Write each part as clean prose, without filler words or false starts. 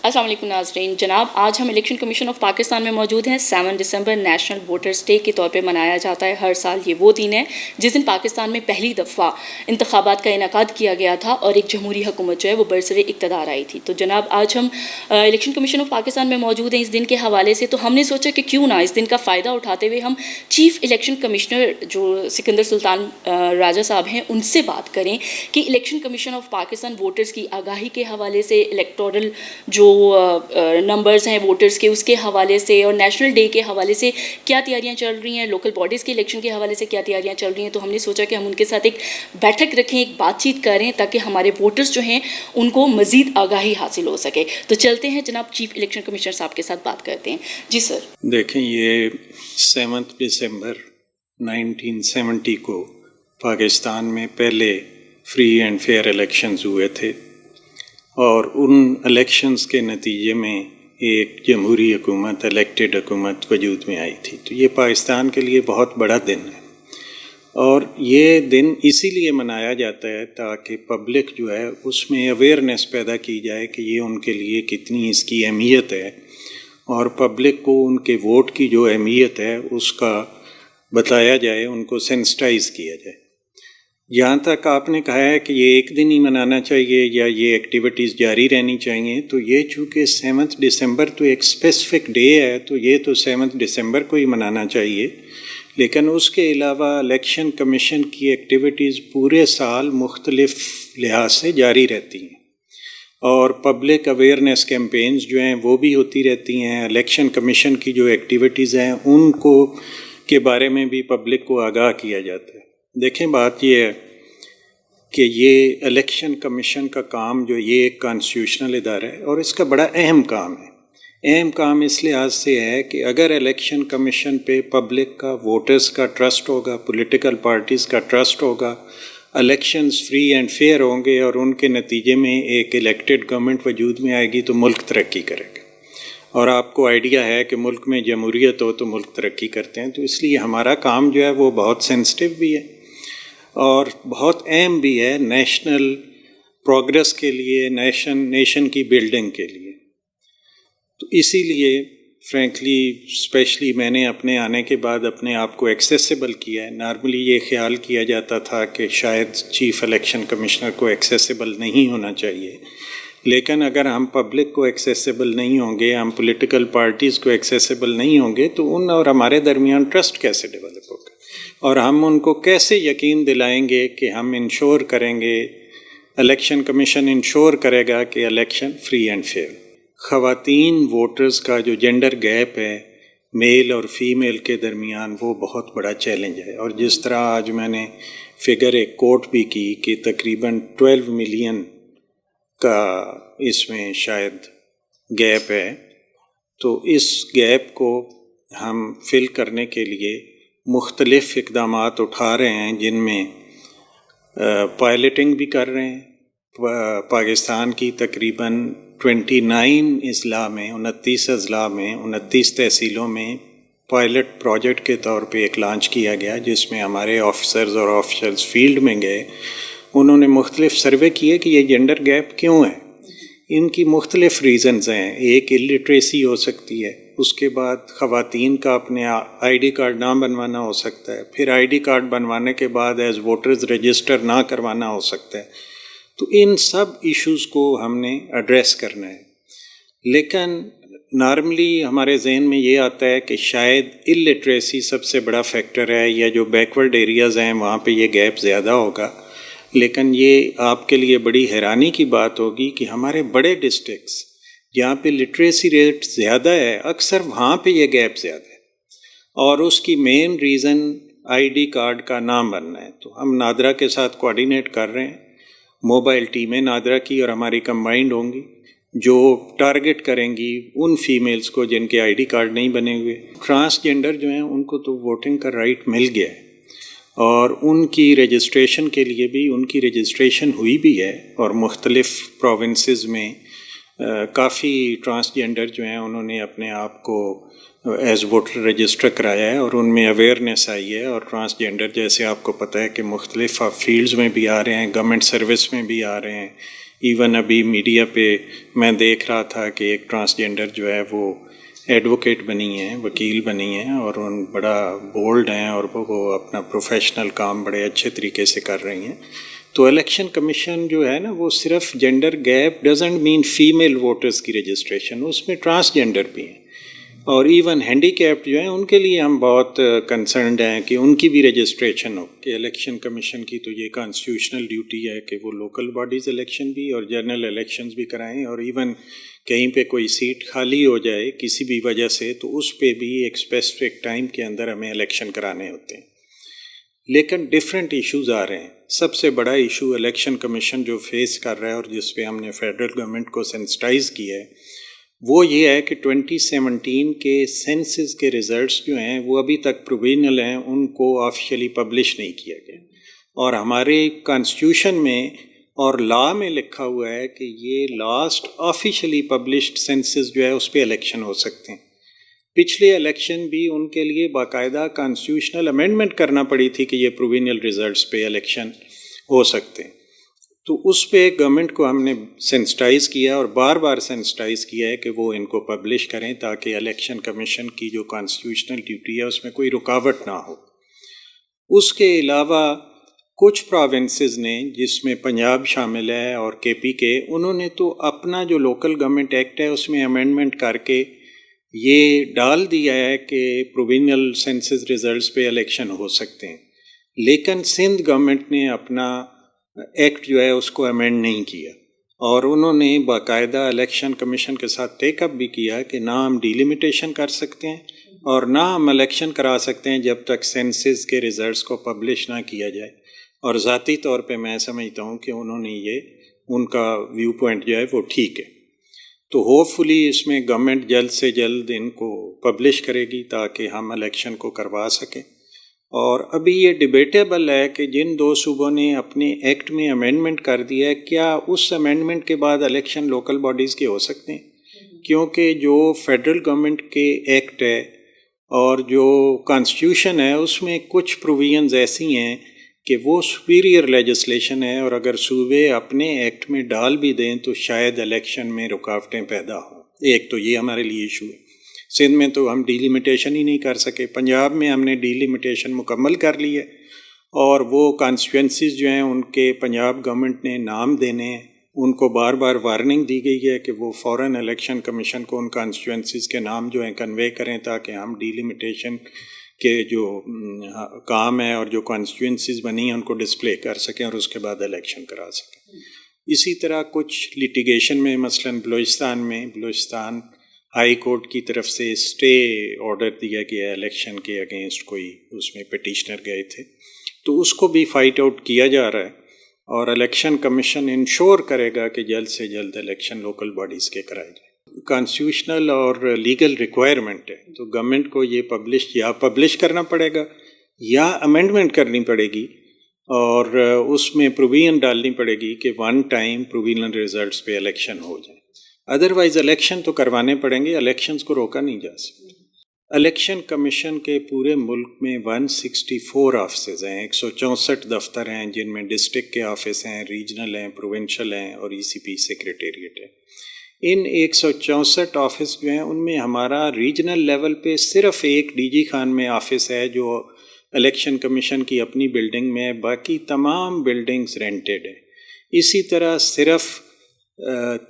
السلام علیکم ناظرین. جناب آج ہم الیکشن کمیشن آف پاکستان میں موجود ہیں. 7 دسمبر نیشنل ووٹرز ڈے کے طور پہ منایا جاتا ہے. ہر سال یہ وہ دن ہے جس دن پاکستان میں پہلی دفعہ انتخابات کا انعقاد کیا گیا تھا اور ایک جمہوری حکومت جو ہے وہ برسر اقتدار آئی تھی. تو جناب آج ہم الیکشن کمیشن آف پاکستان میں موجود ہیں اس دن کے حوالے سے. تو ہم نے سوچا کہ کیوں نہ اس دن کا فائدہ اٹھاتے ہوئے ہم چیف الیکشن کمشنر جو سکندر سلطان راجہ صاحب ہیں ان سے بات کریں کہ election commission of Pakistan voters کی آگاہی کے حوالے سے، الیکٹورل جو نمبرز ہیں ووٹرز کے اس کے حوالے سے، اور نیشنل ڈے کے حوالے سے کیا تیاریاں چل رہی ہیں، لوکل باڈیز کے الیکشن کے حوالے سے کیا تیاریاں چل رہی ہیں. تو ہم نے سوچا کہ ہم ان کے ساتھ ایک بیٹھک رکھیں، ایک بات چیت کریں تاکہ ہمارے ووٹرز جو ہیں ان کو مزید آگاہی حاصل ہو سکے. تو چلتے ہیں جناب چیف الیکشن کمشنر صاحب کے ساتھ بات کرتے ہیں. جی سر. دیکھیں، یہ 7 دسمبر 1970 کو پاکستان میں پہلے فری اینڈ فیئر الیکشنز ہوئے تھے، اور ان الیکشنز کے نتیجے میں ایک جمہوری حکومت، الیکٹڈ حکومت وجود میں آئی تھی. تو یہ پاکستان کے لیے بہت بڑا دن ہے، اور یہ دن اسی لیے منایا جاتا ہے تاکہ پبلک جو ہے اس میں اویئرنیس پیدا کی جائے کہ یہ ان کے لیے کتنی اس کی اہمیت ہے، اور پبلک کو ان کے ووٹ کی جو اہمیت ہے اس کا بتایا جائے، ان کو سینسٹائز کیا جائے. جہاں تک آپ نے کہا ہے کہ یہ ایک دن ہی منانا چاہیے یا یہ ایکٹیویٹیز جاری رہنی چاہیے، تو یہ چونکہ 7 دسمبر تو ایک اسپیسیفک ڈے ہے، تو یہ تو 7 دسمبر کو ہی منانا چاہیے. لیکن اس کے علاوہ الیکشن کمیشن کی ایکٹیویٹیز پورے سال مختلف لحاظ سے جاری رہتی ہیں، اور پبلک اویئرنیس کیمپینز جو ہیں وہ بھی ہوتی رہتی ہیں. الیکشن کمیشن کی جو ایکٹیویٹیز ہیں ان کو کے بارے میں بھی پبلک کو آگاہ کیا جاتا ہے. دیکھیں، بات یہ ہے کہ یہ الیکشن کمیشن کا کام جو یہ ایک کانسٹیٹیوشنل ادارہ ہے، اور اس کا بڑا اہم کام ہے. اہم کام اس لحاظ سے ہے کہ اگر الیکشن کمیشن پہ پبلک کا، ووٹرز کا ٹرسٹ ہوگا، پولیٹیکل پارٹیز کا ٹرسٹ ہوگا، الیکشنز فری اینڈ فیئر ہوں گے، اور ان کے نتیجے میں ایک الیکٹڈ گورنمنٹ وجود میں آئے گی، تو ملک ترقی کرے گا. اور آپ کو آئیڈیا ہے کہ ملک میں جمہوریت ہو تو ملک ترقی کرتے ہیں. تو اس لیے ہمارا کام جو ہے وہ بہت سینسٹیو بھی ہے اور بہت اہم بھی ہے نیشنل پروگریس کے لیے، نیشن کی بلڈنگ کے لیے. تو اسی لیے فرینکلی اسپیشلی میں نے اپنے آنے کے بعد اپنے آپ کو ایکسیسیبل کیا ہے. نارملی یہ خیال کیا جاتا تھا کہ شاید چیف الیکشن کمشنر کو ایکسیسیبل نہیں ہونا چاہیے، لیکن اگر ہم پبلک کو ایکسیسیبل نہیں ہوں گے، ہم پولیٹیکل پارٹیز کو ایکسیسیبل نہیں ہوں گے، تو ان اور ہمارے درمیان ٹرسٹ کیسے ڈیولپ ہوگا، اور ہم ان کو کیسے یقین دلائیں گے کہ ہم انشور کریں گے، الیکشن کمیشن انشور کرے گا کہ الیکشن فری اینڈ فیئر. خواتین ووٹرز کا جو جینڈر گیپ ہے میل اور فیمیل کے درمیان، وہ بہت بڑا چیلنج ہے. اور جس طرح آج میں نے فگر ایک کوٹ بھی کی کہ تقریباً 12 ملین کا اس میں شاید گیپ ہے، تو اس گیپ کو ہم فل کرنے کے لیے مختلف اقدامات اٹھا رہے ہیں، جن میں پائلٹنگ بھی کر رہے ہیں. پاکستان کی تقریباً 29 اضلاع میں، 29 اضلاع میں، 29 تحصیلوں میں پائلٹ پروجیکٹ کے طور پہ ایک لانچ کیا گیا، جس میں ہمارے آفیسرز اور آفیشلز فیلڈ میں گئے. انہوں نے مختلف سروے کیے کہ یہ جینڈر گیپ کیوں ہے. ان کی مختلف ریزنز ہیں. ایک الٹریسی ہو سکتی ہے، اس کے بعد خواتین کا اپنے آئی ڈی کارڈ نہ بنوانا ہو سکتا ہے، پھر آئی ڈی کارڈ بنوانے کے بعد ایز ووٹرز رجسٹر نہ کروانا ہو سکتا ہے. تو ان سب ایشوز کو ہم نے ایڈریس کرنا ہے. لیکن نارملی ہمارے ذہن میں یہ آتا ہے کہ شاید الٹریسی سب سے بڑا فیکٹر ہے، یا جو بیکورڈ ایریاز ہیں وہاں پہ یہ گیپ زیادہ ہوگا. لیکن یہ آپ کے لیے بڑی حیرانی کی بات ہوگی کہ ہمارے بڑے ڈسٹرکٹس جہاں پہ لٹریسی ریٹ زیادہ ہے، اکثر وہاں پہ یہ گیپ زیادہ ہے، اور اس کی main reason I D card کا نام بننا ہے. تو ہم نادرا کے ساتھ کوآرڈینیٹ کر رہے ہیں. موبائل ٹیمیں نادرا کی اور ہماری کمبائنڈ ہوں گی، جو ٹارگٹ کریں گی ان فیمیلز کو جن کے آئی ڈی کارڈ نہیں بنے ہوئے. ٹرانسجینڈر جو ہیں ان کو تو ووٹنگ کا رائٹ مل گیا ہے، اور ان کی رجسٹریشن کے لیے بھی ان کی رجسٹریشن ہوئی بھی ہے، اور مختلف پروونسز میں کافی ٹرانسجینڈر جو ہیں انہوں نے اپنے آپ کو ایز ووٹر رجسٹر کرایا ہے، اور ان میں اویئرنیس آئی ہے. اور ٹرانسجینڈر جیسے آپ کو پتہ ہے کہ مختلف فیلڈز میں بھی آ رہے ہیں، گورنمنٹ سروس میں بھی آ رہے ہیں، ایون ابھی میڈیا پہ میں دیکھ رہا تھا کہ ایک ٹرانسجینڈر جو ہے وہ ایڈوکیٹ بنی ہیں، وکیل بنی ہیں، اور ان بڑا بولڈ ہیں اور وہ اپنا پروفیشنل کام بڑے اچھے طریقے سے کر رہی ہیں. تو الیکشن کمیشن جو ہے نا وہ صرف gender gap doesn't mean female voters کی رجسٹریشن، اس میں ٹرانسجینڈر بھی ہیں اور ایون ہینڈی کیپڈ جو ہیں ان کے لیے ہم بہت کنسرنڈ ہیں کہ ان کی بھی رجسٹریشن ہو. کہ الیکشن کمیشن کی تو یہ کانسٹیٹیوشنل ڈیوٹی ہے کہ وہ لوکل باڈیز الیکشن بھی اور جنرل الیکشنز بھی کرائیں، اور ایون کہیں پہ کوئی سیٹ خالی ہو جائے کسی بھی وجہ سے تو اس پہ بھی ایک اسپیسیفک ٹائم کے اندر ہمیں الیکشن کرانے ہوتے ہیں. لیکن ڈفرینٹ ایشوز آ رہے ہیں. سب سے بڑا ایشو الیکشن کمیشن جو فیس کر رہا ہے اور جس پہ ہم نے فیڈرل گورنمنٹ کو سینسٹائز کیا ہے وہ یہ ہے کہ 2017 کے سینسز کے ریزلٹس جو ہیں وہ ابھی تک پروویژنل ہیں، ان کو آفیشلی پبلش نہیں کیا گیا. اور ہمارے کانسٹیٹیوشن میں اور لا میں لکھا ہوا ہے کہ یہ لاسٹ آفیشلی پبلشڈ سینسز جو ہے اس پہ الیکشن ہو سکتے ہیں. پچھلے الیکشن بھی ان کے لیے باقاعدہ کانسٹیٹیوشنل امینڈمنٹ کرنا پڑی تھی کہ یہ پروویژنل ریزلٹس پہ الیکشن ہو سکتے ہیں. تو اس پہ گورنمنٹ کو ہم نے سینسٹائز کیا اور بار بار سینسٹائز کیا ہے کہ وہ ان کو پبلش کریں تاکہ الیکشن کمیشن کی جو کانسٹیٹیوشنل ڈیوٹی ہے اس میں کوئی رکاوٹ نہ ہو. اس کے علاوہ کچھ پروونسز نے جس میں پنجاب شامل ہے اور KP کے، انہوں نے تو اپنا جو لوکل گورنمنٹ ایکٹ ہے اس میں امینڈمنٹ کر کے یہ ڈال دیا ہے کہ پروویژنل سینسز ریزلٹس پہ الیکشن ہو سکتے ہیں. لیکن سندھ گورنمنٹ نے اپنا ایکٹ جو ہے اس کو امینڈ نہیں کیا اور انہوں نے باقاعدہ الیکشن کمیشن کے ساتھ ٹیک اپ بھی کیا کہ نہ ہم ڈیلیمیٹیشن کر سکتے ہیں اور نہ ہم الیکشن کرا سکتے ہیں جب تک سینسز کے ریزلٹس کو پبلش نہ کیا جائے. اور ذاتی طور پہ میں سمجھتا ہوں کہ انہوں نے یہ ان کا ویو پوائنٹ جو ہے وہ ٹھیک ہے. تو ہوپ فلی اس میں گورنمنٹ جلد سے جلد ان کو پبلش کرے گی تاکہ ہم الیکشن کو کروا سکیں. اور ابھی یہ ڈیبیٹیبل ہے کہ جن دو صوبوں نے اپنے ایکٹ میں امینڈمنٹ کر دیا ہے کیا اس امینڈمنٹ کے بعد الیکشن لوکل باڈیز کے ہو سکتے ہیں، کیونکہ جو فیڈرل گورنمنٹ کے ایکٹ ہے اور جو کانسٹیٹیوشن ہے اس میں کچھ پروویژنز ایسی ہیں کہ وہ سپیریئر لیجسلیشن ہے اور اگر صوبے اپنے ایکٹ میں ڈال بھی دیں تو شاید الیکشن میں رکاوٹیں پیدا ہوں. ایک تو یہ ہمارے لیے ایشو ہے. سندھ میں تو ہم ڈیلیمیٹیشن ہی نہیں کر سکے، پنجاب میں ہم نے ڈیلیمیٹیشن مکمل کر لی ہے اور وہ کانسٹیچوئنسیز جو ہیں ان کے پنجاب گورنمنٹ نے نام دینے ہیں، ان کو بار بار وارننگ دی گئی ہے کہ وہ فوراً الیکشن کمیشن کو ان کانسٹیچوئنسیز کے نام جو ہیں کنوے کریں تاکہ ہم ڈیلیمیٹیشن کے جو کام ہے اور جو کانسٹیچوئنسیز بنی ہیں ان کو ڈسپلے کر سکیں اور اس کے بعد الیکشن کرا سکیں. اسی طرح کچھ لیٹیگیشن میں مثلاً بلوچستان ہائی کورٹ کی طرف سے اسٹے آرڈر دیا گیا الیکشن کے اگینسٹ، کوئی اس میں پٹیشنر گئے تھے، تو اس کو بھی فائٹ آؤٹ کیا جا رہا ہے اور الیکشن کمیشن انشور کرے گا کہ جلد سے جلد الیکشن لوکل باڈیز کے کرائے جائیں. کانسٹیٹیوشنل اور لیگل ریکوائرمنٹ ہے تو گورنمنٹ کو یہ پبلش کرنا پڑے گا یا امینڈمنٹ کرنی پڑے گی اور اس میں پروویژن ڈالنی پڑے گی کہ ون ٹائم پروویژنل ریزلٹس پہ الیکشن ہو جائیں. ادروائز الیکشن تو کروانے پڑیں گے، الیکشنز کو روکا نہیں جا سکتا. الیکشن کمیشن کے پورے ملک میں 164 آفسز ہیں، 164 دفتر ہیں جن میں ڈسٹرکٹ کے آفس ہیں، ریجنل ہیں، پروونشل ہیں اور ECP سیکریٹریٹ ہے. ان 164 آفس جو ہیں ان میں ہمارا ریجنل لیول پہ صرف ایک DG خان میں آفس ہے جو الیکشن کمیشن کی اپنی بلڈنگ میں، باقی تمام بلڈنگز رینٹڈ ہیں. اسی طرح صرف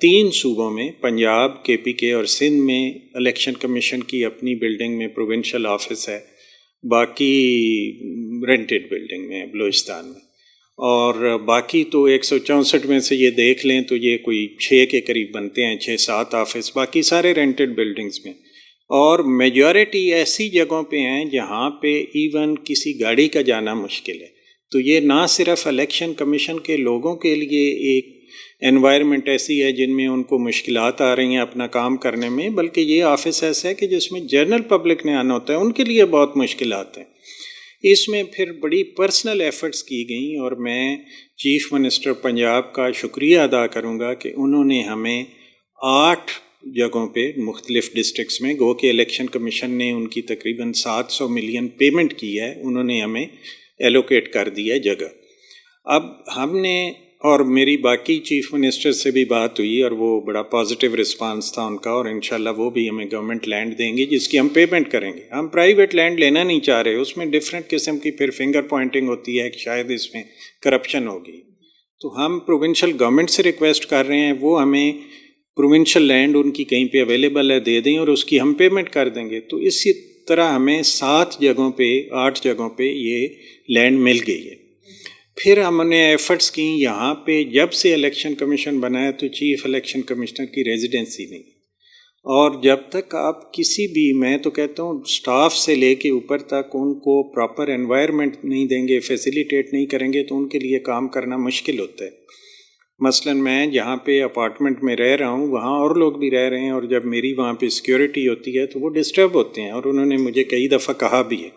3 صوبوں میں پنجاب، KP کے اور سندھ میں الیکشن کمیشن کی اپنی بلڈنگ میں پروونشل آفس ہے، باقی رینٹڈ بلڈنگ میں بلوچستان میں. اور باقی تو 164 میں سے یہ دیکھ لیں تو یہ کوئی 6 کے قریب بنتے ہیں، 6-7 آفس، باقی سارے رینٹڈ بلڈنگز میں. اور میجورٹی ایسی جگہوں پہ ہیں جہاں پہ ایون کسی گاڑی کا جانا مشکل ہے. تو یہ نہ صرف الیکشن کمیشن کے لوگوں کے لیے ایک انوائرمنٹ ایسی ہے جن میں ان کو مشکلات آ رہی ہیں اپنا کام کرنے میں، بلکہ یہ آفس ایسا ہے کہ جس میں جنرل پبلک نے آنا ہوتا ہے، ان کے لیے بہت مشکلات ہیں. اس میں پھر بڑی پرسنل ایفرٹس کی گئیں اور میں چیف منسٹر پنجاب کا شکریہ ادا کروں گا کہ انہوں نے ہمیں 8 جگہوں پہ مختلف ڈسٹرکٹس میں، گو کہ الیکشن کمیشن نے ان کی تقریباً 700 ملین پیمنٹ کی ہے، انہوں نے ہمیں ایلوکیٹ کر دیا جگہ. اب ہم نے اور میری باقی چیف منسٹر سے بھی بات ہوئی اور وہ بڑا پازیٹیو رسپانس تھا ان کا، اور انشاءاللہ وہ بھی ہمیں گورنمنٹ لینڈ دیں گی جس کی ہم پیمنٹ کریں گے. ہم پرائیویٹ لینڈ لینا نہیں چاہ رہے، اس میں ڈفرینٹ قسم کی پھر فنگر پوائنٹنگ ہوتی ہے کہ شاید اس میں کرپشن ہوگی. تو ہم پروونشل گورنمنٹ سے ریکویسٹ کر رہے ہیں وہ ہمیں پروونشل لینڈ ان کی کہیں پہ اویلیبل ہے دے دیں اور اس کی ہم پیمنٹ کر دیں گے. تو اسی طرح ہمیں 8 جگہوں پہ یہ لینڈ مل گئی ہے. پھر ہم نے ایفرٹس کی یہاں پہ جب سے الیکشن کمیشن بنا ہے تو چیف الیکشن کمشنر کی ریزیڈنسی نہیں، اور جب تک آپ کسی بھی، میں تو کہتا ہوں سٹاف سے لے کے اوپر تک ان کو پراپر انوائرمنٹ نہیں دیں گے، فیسیلیٹیٹ نہیں کریں گے تو ان کے لیے کام کرنا مشکل ہوتا ہے. مثلا میں جہاں پہ اپارٹمنٹ میں رہ رہا ہوں وہاں اور لوگ بھی رہ رہے ہیں، اور جب میری وہاں پہ سیکیورٹی ہوتی ہے تو وہ ڈسٹرب ہوتے ہیں، اور انہوں نے مجھے کئی دفعہ کہا بھی ہے.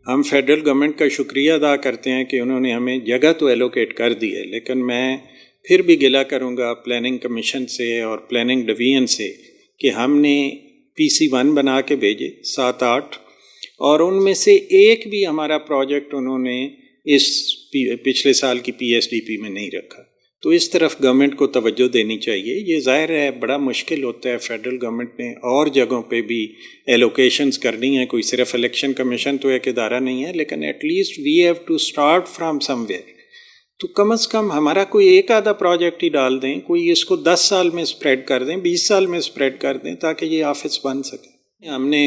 ہم فیڈرل گورنمنٹ کا شکریہ ادا کرتے ہیں کہ انہوں نے ہمیں جگہ تو ایلوکیٹ کر دی ہے، لیکن میں پھر بھی گلہ کروں گا پلاننگ کمیشن سے اور پلاننگ ڈویژن سے کہ ہم نے PC1 بنا کے بھیجے 7-8، اور ان میں سے ایک بھی ہمارا پروجیکٹ انہوں نے اس پچھلے سال کی PSDP میں نہیں رکھا. تو اس طرف گورنمنٹ کو توجہ دینی چاہیے. یہ ظاہر ہے بڑا مشکل ہوتا ہے، فیڈرل گورنمنٹ نے اور جگہوں پہ بھی ایلوکیشنز کرنی ہیں، کوئی صرف الیکشن کمیشن تو ایک ادارہ نہیں ہے، لیکن at least we have to start from somewhere. تو کم از کم ہمارا کوئی ایک آدھا پروجیکٹ ہی ڈال دیں، کوئی اس کو 10 سال میں اسپریڈ کر دیں، 20 سال میں اسپریڈ کر دیں تاکہ یہ آفس بن سکے. ہم نے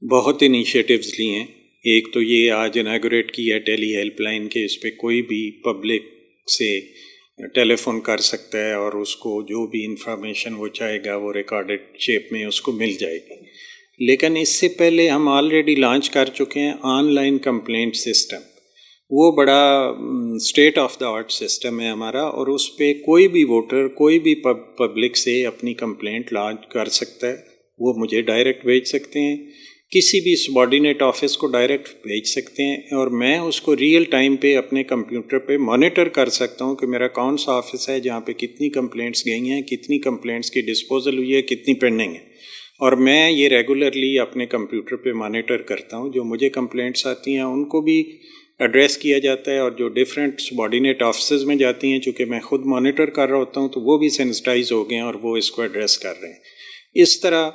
بہت انیشیٹوز لی ہیں. ایک تو یہ آج اناگوریٹ کی ہے ٹیلی ہیلپ لائن کے، اس پہ کوئی بھی پبلک سے ٹیلی فون کر سکتا ہے اور اس کو جو بھی انفارمیشن وہ چاہے گا وہ ریکارڈڈ شیپ میں اس کو مل جائے گی. لیکن اس سے پہلے ہم آلریڈی لانچ کر چکے ہیں آن لائن کمپلینٹ سسٹم. وہ بڑا state of the art system ہے ہمارا، اور اس پہ کوئی بھی ووٹر کوئی بھی پبلک سے اپنی کمپلینٹ لانچ کر سکتا ہے. وہ مجھے ڈائریکٹ بھیج سکتے ہیں، کسی بھی سبارڈینیٹ آفس کو ڈائریکٹ بھیج سکتے ہیں، اور میں اس کو ریئل ٹائم پہ اپنے کمپیوٹر پہ مانیٹر کر سکتا ہوں کہ میرا کون سا آفس ہے جہاں پہ کتنی کمپلینٹس گئی ہیں، کتنی کمپلینٹس کی ڈسپوزل ہوئی ہے، کتنی پینڈنگ ہے. اور میں یہ ریگولرلی اپنے کمپیوٹر پہ مانیٹر کرتا ہوں. جو مجھے کمپلینٹس آتی ہیں ان کو بھی ایڈریس کیا جاتا ہے، اور جو ڈیفرنٹ سبارڈینیٹ آفسز میں جاتی ہیں چونکہ میں خود مانیٹر کر رہا ہوتا ہوں تو وہ بھی سینسٹائز ہو گئے ہیں اور وہ اس کو ایڈریس کر رہے ہیں. اس طرح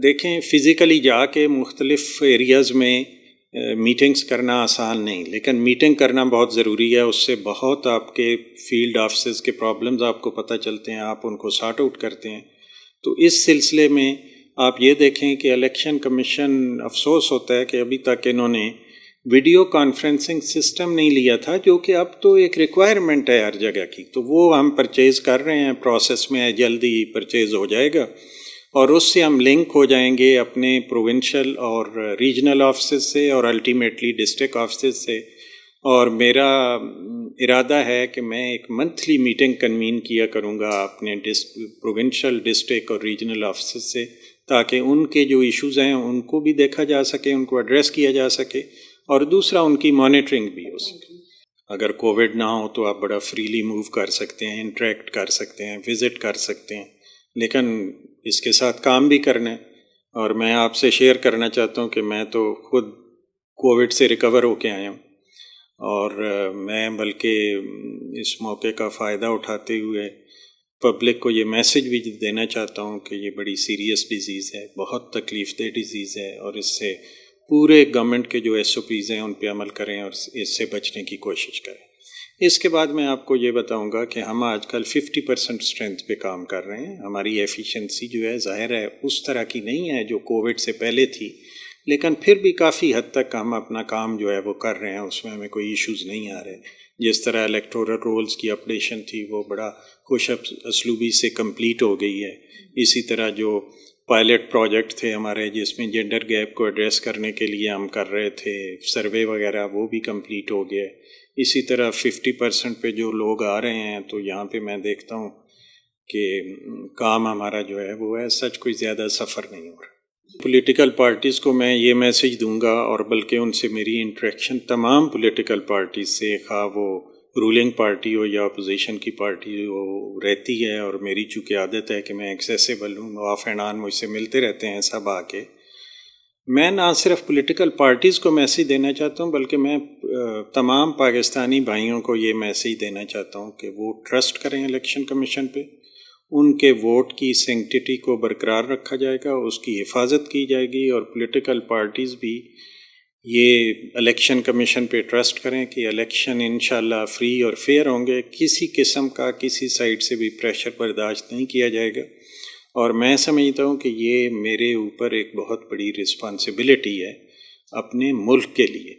دیکھیں فزیکلی جا کے مختلف ایریاز میں میٹنگز کرنا آسان نہیں، لیکن میٹنگ کرنا بہت ضروری ہے. اس سے بہت آپ کے فیلڈ آفسز کے پرابلمز آپ کو پتہ چلتے ہیں، آپ ان کو سارٹ آؤٹ کرتے ہیں. تو اس سلسلے میں آپ یہ دیکھیں کہ الیکشن کمیشن، افسوس ہوتا ہے کہ ابھی تک انہوں نے ویڈیو کانفرنسنگ سسٹم نہیں لیا تھا، جو کہ اب تو ایک ریکوائرمنٹ ہے ہر جگہ کی. تو وہ ہم پرچیز کر رہے ہیں، پروسیس میں ہے، جلدی پرچیز ہو جائے گا، اور اس سے ہم لنک ہو جائیں گے اپنے پروونشل اور ریجنل آفسز سے اور الٹیمیٹلی ڈسٹرکٹ آفسز سے. اور میرا ارادہ ہے کہ میں ایک منتھلی میٹنگ کنوین کیا کروں گا اپنے پروونشل، ڈسٹرکٹ اور ریجنل آفسز سے، تاکہ ان کے جو ایشوز ہیں ان کو بھی دیکھا جا سکے، ان کو ایڈریس کیا جا سکے، اور دوسرا ان کی مانیٹرنگ بھی ہو سکے. اگر کووڈ نہ ہو تو آپ بڑا فریلی موو کر سکتے ہیں، انٹریکٹ کر سکتے ہیں، وزٹ کر سکتے ہیں، لیکن اس کے ساتھ کام بھی کرنا ہے. اور میں آپ سے شیئر کرنا چاہتا ہوں کہ میں تو خود کووڈ سے ریکور ہو کے آیا ہوں، اور میں بلکہ اس موقع کا فائدہ اٹھاتے ہوئے پبلک کو یہ میسج بھی دینا چاہتا ہوں کہ یہ بڑی سیریس ڈیزیز ہے، بہت تکلیف دہ ڈیزیز ہے، اور اس سے پورے گورنمنٹ کے جو SOPs ہیں ان پہ عمل کریں اور اس سے بچنے کی کوشش کریں. اس کے بعد میں آپ کو یہ بتاؤں گا کہ ہم آج کل 50% اسٹرینتھ پہ کام کر رہے ہیں. ہماری ایفیشنسی جو ہے ظاہر ہے اس طرح کی نہیں ہے جو کووڈ سے پہلے تھی، لیکن پھر بھی کافی حد تک ہم اپنا کام جو ہے وہ کر رہے ہیں، اس میں ہمیں کوئی ایشوز نہیں آ رہے. جس طرح الیکٹورل رولز کی اپڈیشن تھی وہ بڑا خوش اسلوبی سے کمپلیٹ ہو گئی ہے. اسی طرح جو پائلٹ پروجیکٹ تھے ہمارے جس میں جینڈر گیپ کو ایڈریس کرنے کے لیے ہم کر رہے تھے سروے وغیرہ، وہ بھی کمپلیٹ ہو گیا. اسی طرح 50% پہ جو لوگ آ رہے ہیں تو یہاں پہ میں دیکھتا ہوں کہ کام ہمارا جو ہے وہ ہے سچ کوئی زیادہ سفر نہیں ہو رہا. پولیٹیکل پارٹیز کو میں یہ میسج دوں گا، اور بلکہ ان سے میری انٹریکشن تمام پولیٹیکل پارٹیز سے، خواہ وہ رولنگ پارٹی ہو یا اپوزیشن کی پارٹی ہو، رہتی ہے. اور میری چونکہ عادت ہے کہ میں ایکسیسیبل ہوں، آف اینڈ آن مجھ سے ملتے رہتے ہیں سب آ کے. میں نہ صرف پولیٹیکل پارٹیز کو میسیج دینا چاہتا ہوں بلکہ میں تمام پاکستانی بھائیوں کو یہ میسیج دینا چاہتا ہوں کہ وہ ٹرسٹ کریں الیکشن کمیشن پہ. ان کے ووٹ کی سینکٹیٹی کو برقرار رکھا جائے گا, اس کی حفاظت کی جائے گی, اور پولیٹیکل پارٹیز بھی یہ الیکشن کمیشن پہ ٹرسٹ کریں کہ الیکشن انشاءاللہ فری اور فیئر ہوں گے. کسی قسم کا کسی سائڈ سے بھی پریشر برداشت نہیں کیا جائے گا, اور میں سمجھتا ہوں کہ یہ میرے اوپر ایک بہت بڑی رسپانسبلٹی ہے اپنے ملک کے لیے.